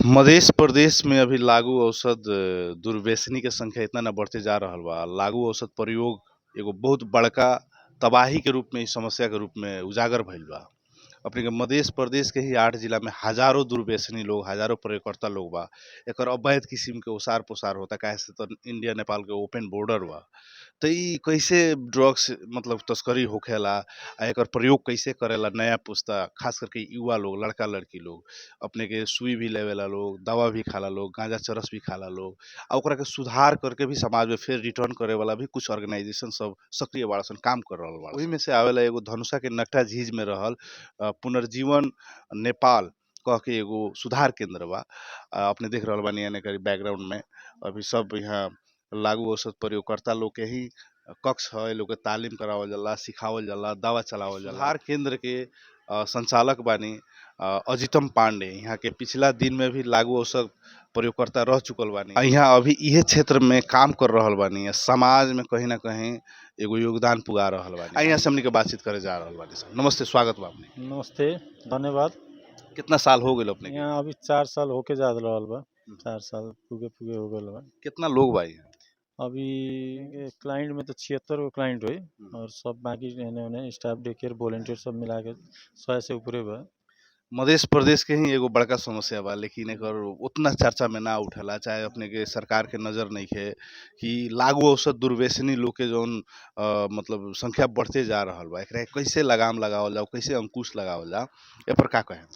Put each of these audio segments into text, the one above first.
मध्य प्रदेश में अभी लागू औषध दुर्व्यसनी के संख्या इतना न बढ़ते जा रहल बा। लागू औषध प्रयोग एगो बहुत बड़का तबाही के रूप में इस समस्या के रूप में उजागर भइल बा। अपने के मध्य प्रदेश के ही 8 जिला में हजारों दुर्व्यसनी लोग, हजारों प्रयोगकर्ता लोग बा। एकर अवैध किस्म के ओसार पोसार होता, काहे से तो इंडिया नेपाल के ओपन बॉर्डर बा। तो ई कैसे ड्रग्स मतलब तस्करी होखेला आ एकर प्रयोग कैसे करेला नया पुस्ता, खास करके युवा लोग, लड़का लड़की लोग। अपने के सुई भी लेवेला लोग, दवा भी खाला लोग, गांजा चरस भी खाला लोग, आ ओकरा के सुधार करके भी समाज में फिर रिटर्न करे वाला भी कुछ ऑर्गेनाइजेशन सब सक्रिय बाड़ा सन, काम कर रहल बाड़ा। ओही में से आवेला एगो धनुषा के नकटा झीज में रहल पुनर्जीवन नेपाल कह के एगो सुधार केंद्र बा। अपने देख रहल बानी यानी कि बैकग्राउंड में अभी सब यहाँ लागू औषध प्रयोगकर्ता लोग के ही कक्ष है। लोग के तालीम करावल जाला, सिखावल जाला, दवा चलावल जाला। सुधार केंद्र के संचालक बानी अजितम पांडे। यहाँ के पिछला दिन में भी लागू औषध प्रयोगकर्ता रह चुकल बानी। यहाँ अभी इहे क्षेत्र में काम कर रहल बानी, समाज में कहीं ना कहीं एगो योगदान पुगा रहल बानी। यहाँ से हमनी के बातचीत करे जा रहल बानी सर। नमस्ते, स्वागत बा अपने। नमस्ते, धन्यवाद। कितना साल हो गए अपने के? यहाँ अभी 4 साल होके जा रहल बा। 4 साल पूगे पूगे हो गल बा। कितना लोग बा यहाँ? अभी क्लाइंट में तो 76 गो क्लाइंट हुई और सब बाकी एने स्टाफ, डे केयर, वॉलंटियर सब मिला के 100 से ऊपरे बा। मध्य प्रदेश के ही एगो बड़का समस्या बा, लेकिन एकर उतना चर्चा में ना उठेला। चाहे अपने के सरकार के नजर नहीं है कि लागू औषध दुर्व्यसनी लोग के जौन मतलब संख्या बढ़ते जा रहल बा, एकरा कैसे लगाम लगावल जाओ, कैसे अंकुश लगावल जाओ, ए पर का कहें?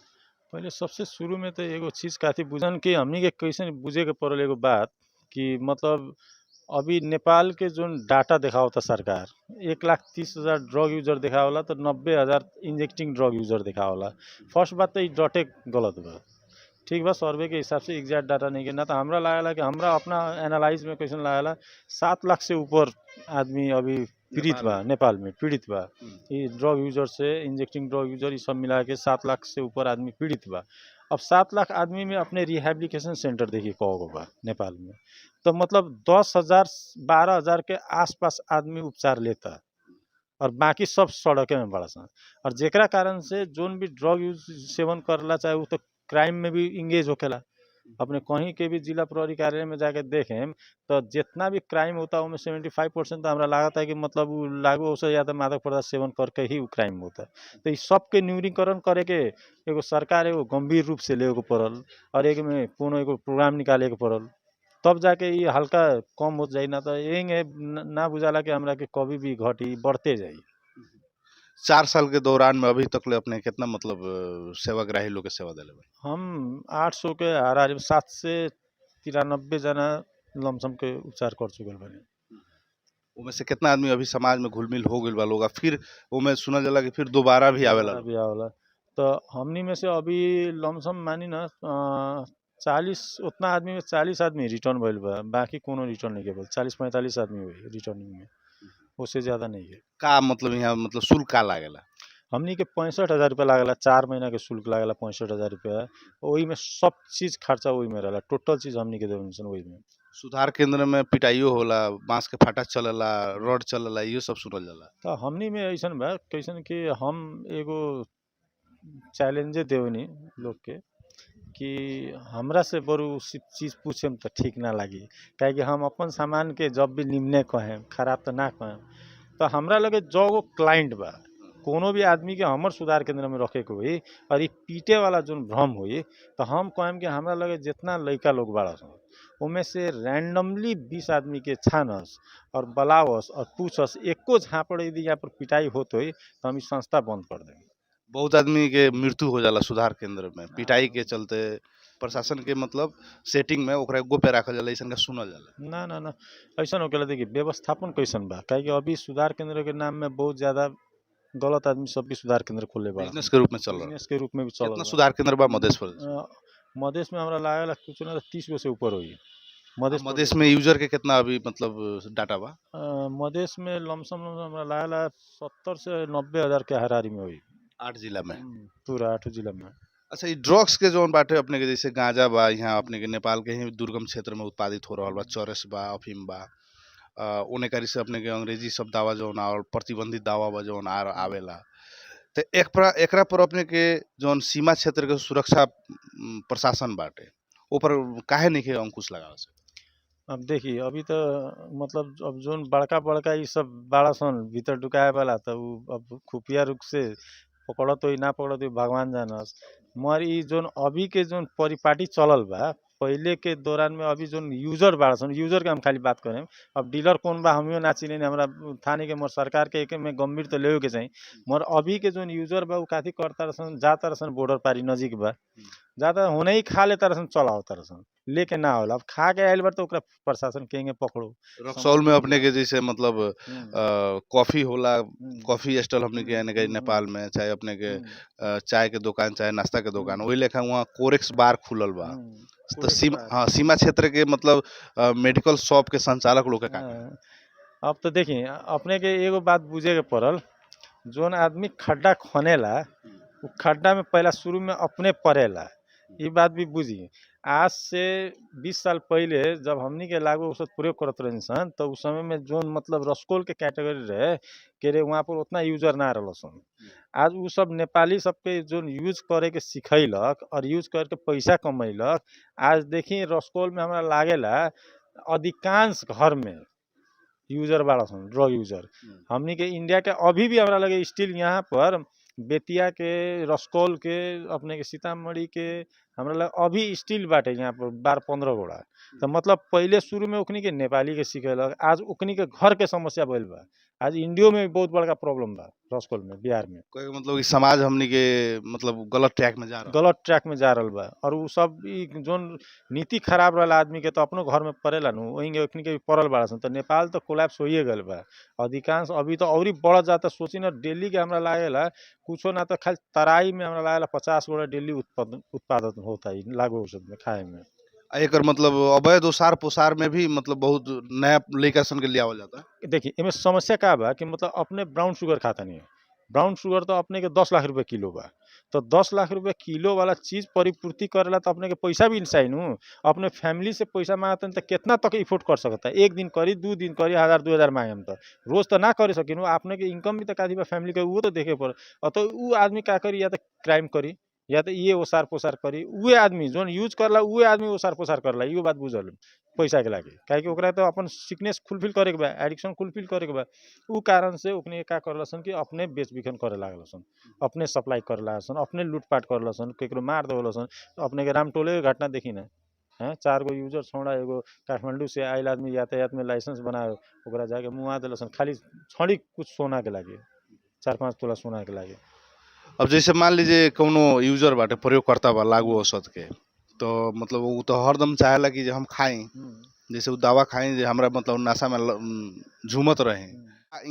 पहले सबसे शुरू में तो एगो चीज़ काथी बुझन कि हमनी के कैसे बुझे के पड़ल एगो बात कि मतलब अभी नेपाल के जोन डाटा देखावता सरकार 1,30,000 ड्रग यूजर देखावला तो 90,000 इंजेक्टिंग ड्रग यूजर देखावला। फर्स्ट बात तो डटे गलत बा। ठीक बा, सर्वे के हिसाब से एग्जैक्ट डाटा नहीं के ना तो हमरा लागला कि हमरा अपना एनालाइज में कैसन लागला 7 लाख से ऊपर आदमी अभी पीड़ित बा नेपाल में, पीड़ित बा। ये ड्रग यूजर से, इंजेक्टिंग ड्रग यूजर, ये सब मिला के 7 लाख से ऊपर आदमी पीड़ित बा। अब 7 लाख आदमी में अपने रिहैबिलिटेशन सेंटर देखिए कगो बा नेपाल में, तो मतलब 10,000 12,000 के आसपास आदमी उपचार लेता और बाकी सब सड़के में बड़ा सन। और जेकरा कारण से जोन भी ड्रग यूज सेवन करला चाहे वो तो क्राइम में भी इंगेज होकेला। अपने कहीं के भी जिला प्रहरी कार्यालय में जाके देखें तो जितना भी क्राइम होता है उनमें 75% तो हमरा लागता है कि मतलब वो लागू औषध या तो मादक पदार्थ सेवन करके ही वो क्राइम होता है। तो इस सब के न्यूनीकरण करे के एगो सरकार एगो गंभीर रूप से ले पड़ल और एक में कोनो एगो प्रोग्राम निकाले के पड़ल, तब जाके ये हल्का कम हो जाए। ना तो ये ना बुझाला कि हमरा के कभी भी घटी, बढ़ते जाई। 4 साल के दौरान में अभी तक ले अपने कितना मतलब सेवाग्राही लोग के सेवा दिले बा? हम 800 के हाराहारी 7 से 93 जना लमसम के उपचार कर चुकल बानी। उनमें से कितना आदमी अभी समाज में घुल मिल हो गइल बा लोग, फिर उनमें सुनल जाला कि फिर दोबारा भी आवेला लोग? अभी आवला तो हमनी में से अभी लमसम मानी ना 40 उतना आदमी में 40 आदमी रिटर्न भइल बा। बाकी कोनो रिटर्न नहीं के, 40-45 आदमी हुई रिटर्निंग में, उससे ज़्यादा नहीं है। का मतलब यहाँ मतलब शुल्क का लागेला? हमनी के 65,000 रुपया लागला, 4 महीना के शुल्क लागला 65,000 रुपया। वही में सब चीज़ खर्चा वही में रहला, टोटल चीज़ हमनी के देवन वही में। सुधार केंद्र में पिटाइयो होला, बांस के फाटा चलेला, रॉड चलेला, ये सब सुनल जाला। तो हमनी में ऐसन बा कैसन कि हम एगो चैलेंजे देवनी लोग के कि हमरा से बड़ू चीज़ पूछेम तो ठीक ना लगी, काहे कि हम अपन सामान के जब भी निम्ने कहें, खराब तो ना कहें। तो हमरा लगे जो गो क्लाइंट बा कोनो भी आदमी के हमर सुधार केंद्र में रखे के हुई और ये पीटे वाला जो भ्रम हुई तो हम कहें कि हमरा लगे जितना लड़का लोग बड़ा सन उनमें से रैंडमली 20 आदमी के छानस और बुलावस और पूछस, एको झापड़ यदि यहाँ पर पिटाई होत हुई तो हम इस संस्था बंद कर देंगे। बहुत आदमी के मृत्यु हो जाला सुधार केंद्र में पिटाई के चलते। प्रशासन के मतलब सेटिंग में ओकरा एगो पे रखल जाला, ऐसन का सुनल जाला। ना ना ना ऐसा होकेला। देखिए व्यवस्थापन कैसन बा, काहे कि अभी सुधार केंद्र के नाम में बहुत ज़्यादा गलत आदमी सब भी सुधार केंद्र खोले बा, बिजनेस के रूप में चल रहा। बिजनेस के रूप में भी चल कितना रहा। सुधार केंद्र बा मध्य प्रदेश? मधेश में हमरा लागेला कुछ ना 30 गो से ऊपर हुई। मधेश में यूजर के कितना अभी मतलब डाटा बा? मधेश में लमसम हमरा लागेला 70 से 90 हज़ार के हाराहारी में हुई 8 जिला में। पूरा 8 जिला में। अच्छा, ये ड्रग्स के जोन बाटे अपने के जैसे गांजा बा, यहाँ अपने के नेपाल के ही दुर्गम क्षेत्र में उत्पादित हो रहल बा, चरस बा, अफीम बा। ओने कारी से अपने के अंग्रेजी सब दावा जौन और प्रतिबंधित दावा बा जौन आवेला। तो एकरा पर अपने के जौन सीमा क्षेत्र के सुरक्षा प्रशासन बाटे ऊपर काहे नहीं अंकुश लगावे से? अब देखी अभी तो मतलब अब जोन बड़का बड़का ये सब बड़ा सन भीतर ढुकाए वाला तो उ अब खुफिया रूप से पकड़त होई ना पकड़त होई भगवान जानस। मगर ई जोन अभी के जोन परिपाटी चलल बा पहले के दौरान में अभी जोन यूजर बड़ा सन यूजर के हम खाली बात करें। अब डीलर कौन बा हमियो ना चिने हमरा था नहीं के मगर सरकार के एके में गंभीर तो लेवे के चाहिए। मगर अभी के जोन यूजर बा उ काथी करता सन जाता रसन बॉर्डर पारी नजीक बा ज्यादा होने ही खा लेता रसन चलाओ तरसन लेके ना होला। अब खा के आयल बार तो ओकरा प्रशासन केंगे पकड़ो रक्सौल में अपने के जैसे मतलब कॉफी होला, हम्म, कॉफी स्टॉल हमने के यानी कि नेपाल में चाहे अपने के चाय के दुकान चाहे नाश्ता के दुकान वही लेखा वहाँ कोरेक्स बार खुलल बा। तो सीमा सीमा क्षेत्र के मतलब मेडिकल शॉप के संचालक लोग के का कहे? अब तो देखिए अपने के एगो बात बुझे के पड़ल जोन आदमी खड्डा खनेला उ खड्डा में पहला शुरू में अपने पड़ेला। ये बात भी बुझी। आज से 20 साल पहले जब हमनी के लागू औषध प्रयोग करत रही सन तो उस समय में जोन मतलब रसकोल के कैटेगरी रहे के रे वहाँ पर उतना यूजर ना रहल सन। आज उ सब नेपाली सबके जोन यूज करे के सिखैलक और यूज करके पैसा कमैलक। आज देखी रसकोल में हमरा लागेला अधिकांश घर में यूजर बाड़ा सन ड्रग यूजर। हमनी के इंडिया के अभी भी हमरा लगे स्टिल यहाँ पर बेतिया के रसकौल के अपने के सीतामढ़ी के हमरा लगे अभी स्टिल बाटे यहाँ पर 12-15 गोड़ा। तो मतलब पहले शुरू में ओखनी के नेपाली के सिखेलक आज ओखनी के घर के समस्या भइल बा। आज इंडियो में बहुत बड़का प्रॉब्लम बा रसकौल में बिहार में। कोई मतलब कि समाज हमनी के मतलब गलत ट्रैक में जा रहा गलत ट्रैक में जा रहल बा और उ सब ई जोन नीति खराब रहला आदमी के तो अपनो घर में पड़ेला नु वहीं के ओखनी के भी पड़ल बड़ा सन। तो नेपाल तो कोलैप्स होइए गल बा अधिकांश अभी तो औरी बढ़ जाता। सोची ना डेली के हमरा लागेला कुछो ना तो खाली तराई में हमरा लागेला 50 गोड़ा डेली उत्पादन होता है लागू औषध में खाए में। एकर मतलब अवैध ओसार पोसार में भी मतलब बहुत नया लड़का सन के लियावल जाता है। देखिए इमें समस्या का बा कि मतलब अपने ब्राउन शुगर खाता नहीं है। ब्राउन शुगर तो अपने के 10 लाख रुपए किलो बा। तो 10 लाख रुपए किलो वाला चीज परिपूर्ति करेला तो अपने के पैसा भी चाहिए नु। अपने फैमिली से पैसा मांगते तो कितना तक इफोर्ड कर सकता है। एक दिन करी 2 दिन करी 1000-2000 मांगे हम तो रोज तो ना करे सकिनु। अपने के इनकम भी तो काफी बा फैमिली के वो तो देखे पड़। तो उ आदमी का करी या तो क्राइम करी या तो ये ओसार पोसार करी। उहे आदमी जोन यूज करला उहे आदमी ओसार पोसार करला। इहो बात बुझल पैसा के लागे काहे कि ओकरा तो अपन सिकनेस फुलफिल करे के बा एडिक्शन फुलफिल करे के बा। उ कारण से ओकनी का करला सन कि अपने बेच बिखन करे लागल सन अपने सप्लाई करे लागल सन अपने लूटपाट करला सन केकरो मार देवल सन। अपने के रामटोले के घटना देखी ना हैं 4 गो यूजर छोड़ा एगो काठमांडू से आयल आदमी यातायात में लाइसेंस बनाए ओकरा जाके मुआ देल सन खाली छड़ी कुछ सोना के लागे 4-5 तोला सोना के लागे। अब जैसे मान लीजिए कोनो यूजर बाटे प्रयोगकर्ता बा लागू औषध के तो मतलब वो तो हरदम चाहेला कि जे हम खाएं जैसे वो दवा खाएं जे हमरा मतलब नशा में झूमत रहे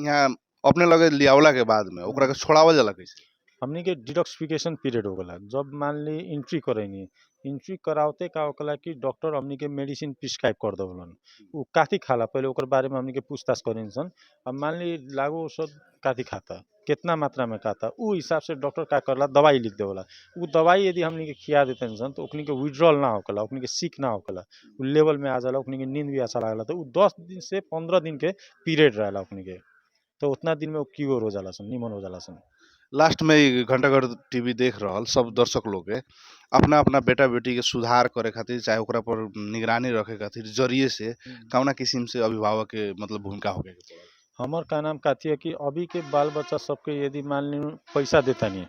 यहाँ अपने लगे लियावला के बाद में ओकरा के छोड़ावल जाला कैसे? हमनी के डिटॉक्सिफिकेशन पीरियड हो गला जब मान ली एंट्री करेंगे एंट्री करावते का होकला कि डॉक्टर हमनी के मेडिसिन प्रिस्क्राइब कर देवलन उ काथी खाला पहले ओकर बारे में हमनी के पूछताछ करें सन। अब मान ली लागू औषध काथी खाता कितना मात्रा में खाता उ हिसाब से डॉक्टर का करला दवाई लिख देवला। उ दवाई यदि हमनी के खिया देते सन तो ओकनी के विड्रॉल ना होकला ओकनी के सीख ना होकला उ लेवल में आ जाला ओकनी के नींद भी अच्छा लागला। तो उ 10 दिन से 15 दिन के पीरियड रहेला ओकनी के तो उतना दिन में क्योर हो जाला सन निमन हो जाला सन। लास्ट में ई घंटाघर टीवी देख रहल सब दर्शक लोग के अपना अपना बेटा बेटी के सुधार करे खातिर चाहे ओकरा पर निगरानी रखे खातिर जरिए से कौना किस्म से अभिभावक के मतलब भूमिका होके के पड़ल? हमर का नाम काथी है कि अभी के बाल बच्चा सबके यदि मान ली पैसा देता नहीं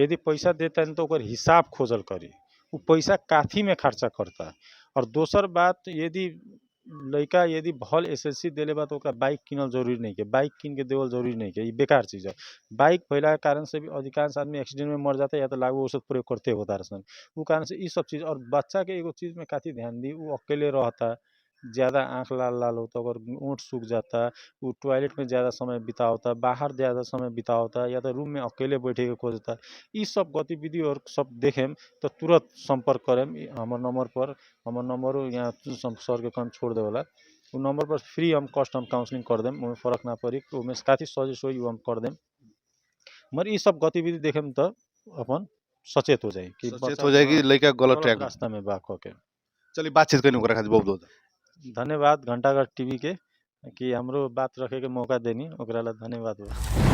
यदि पैसा देता नहीं तो ओकर हिसाब खोजल करी उ पैसा काथी में खर्चा करता। और दोसर बात यदि लड़का यदि भल एसएलसी देले बा तो ओकरा बाइक किनल जरूरी नहीं के बाइक किन के देवल जरूरी नहीं के ये बेकार चीज़ है। बाइक फैला के कारण से भी अधिकांश आदमी एक्सीडेंट में मर जाता है या तो लागू औषध प्रयोग करते होता रसन वो कारण से ये सब चीज़। और बच्चा के एगो चीज़ में काफ़ी ध्यान दी वो अकेले रहता ज़्यादा आँख लाल लाल होता अगर ऊँट सूख जाता वो टॉयलेट में ज़्यादा समय बितावता बाहर ज़्यादा समय बितावता या तो रूम में अकेले बैठे के खोजता ये सब गतिविधि और सब देखेम तो तुरंत संपर्क करेम हमार नंबर पर। हमार नंबर यहाँ सर के कम छोड़ देवला वो नंबर पर फ्री हम कस्ट हम काउंसलिंग कर देम उसमें फर्क ना पड़ी उसमें काफ़ी सजेस्ट होई हम कर देम। मगर ये सब गतिविधि देखेम तो अपन सचेत हो जाए कि सचेत हो जाएगी लड़का गलत ट्रैक रास्ता में बा कह के। चलिए बातचीत करनी ओकरा खातिर बहुत बहुत धन्यवाद घंटाघर टीवी के कि हमरो बात रखे के मौका देनी ओकरा ला धन्यवाद बा।